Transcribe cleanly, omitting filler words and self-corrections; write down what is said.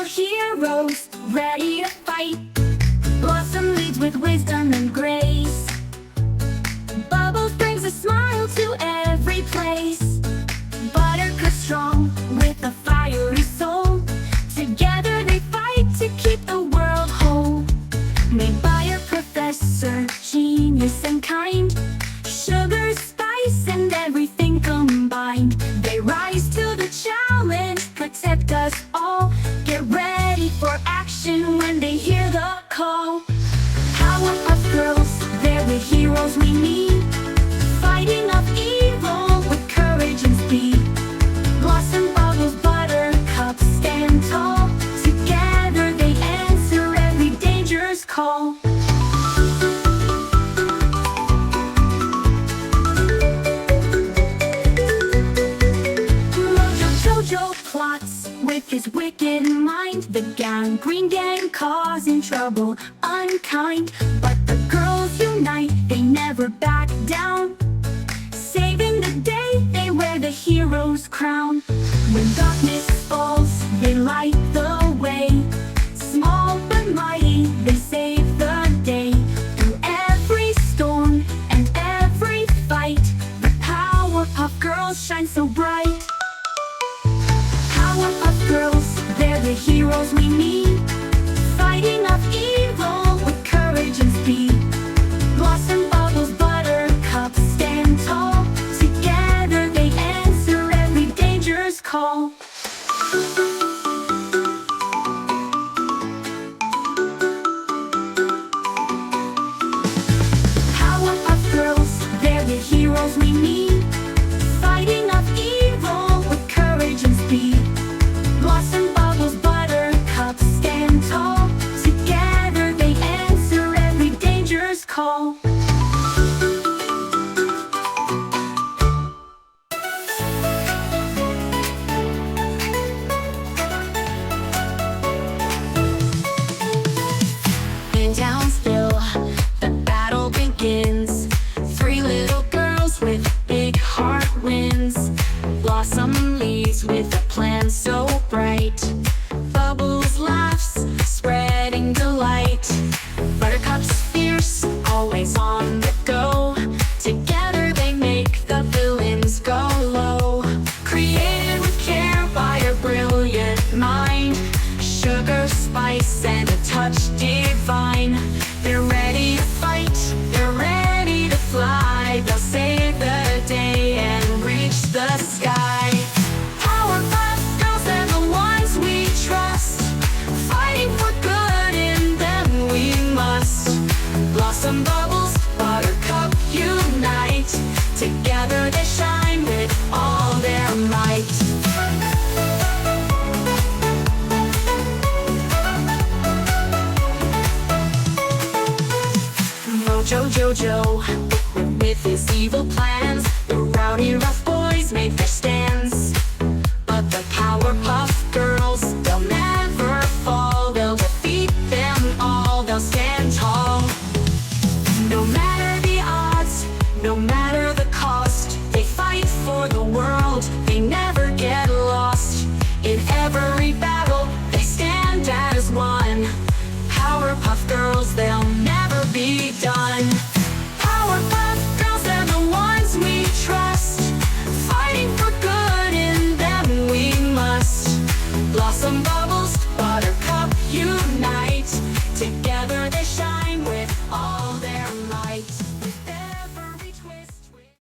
heroes, ready to fight. Blossom leads with wisdom and grace. Bubbles brings a smile to every place. Buttercup strong with a fiery soul. Together they fight to keep the world whole. Made by a professor, genius and kind. Sugar, spice, and everything combined. They rise to the challenge, protect us all. Get ready for action when they hear the call. Powerpuff girls, they're the heroes we need. Fighting off evil with courage and speed. Blossom, bubbles, buttercup, stand tall. Together they answer every dangerous call. Plots with his wicked mind. The green gang causing trouble, unkind. But the girls unite, they never back down. Saving the day, they wear the hero's crown. When darkness falls, they light the way. Small but mighty, they save the day. Through every storm and every fight, the Powerpuff girls shine so bright. Powerpuff girls, they're the heroes we need. Fighting off evil with courage and speed. Blossom, bubbles, buttercup, stand tall. Together they answer every dangerous call. Powerpuff girls, they're the heroes we need. Fighting off evil with courage and speed. Blossom, bubbles, buttercup, stand tall. Together they answer every dangerous call. And down still, the battle begins. Three little girls with big heart wins. Blossom leads with a plan so bright. Bubbles laughs, spreading delight. Buttercup's fierce, always on the go. Together they make the villains go low. Created with care by a brilliant mind. Sugar, spice, and a touch divine. They're ready to fight, they're ready to fly. They'll save the day and reach the sky. Powerpuff girls, they're the ones we trust. Fighting for good, in them we must. Blossom, bubbles, buttercup, unite. Together they shine with all their might. Jojo with his evil plans. The rowdy rough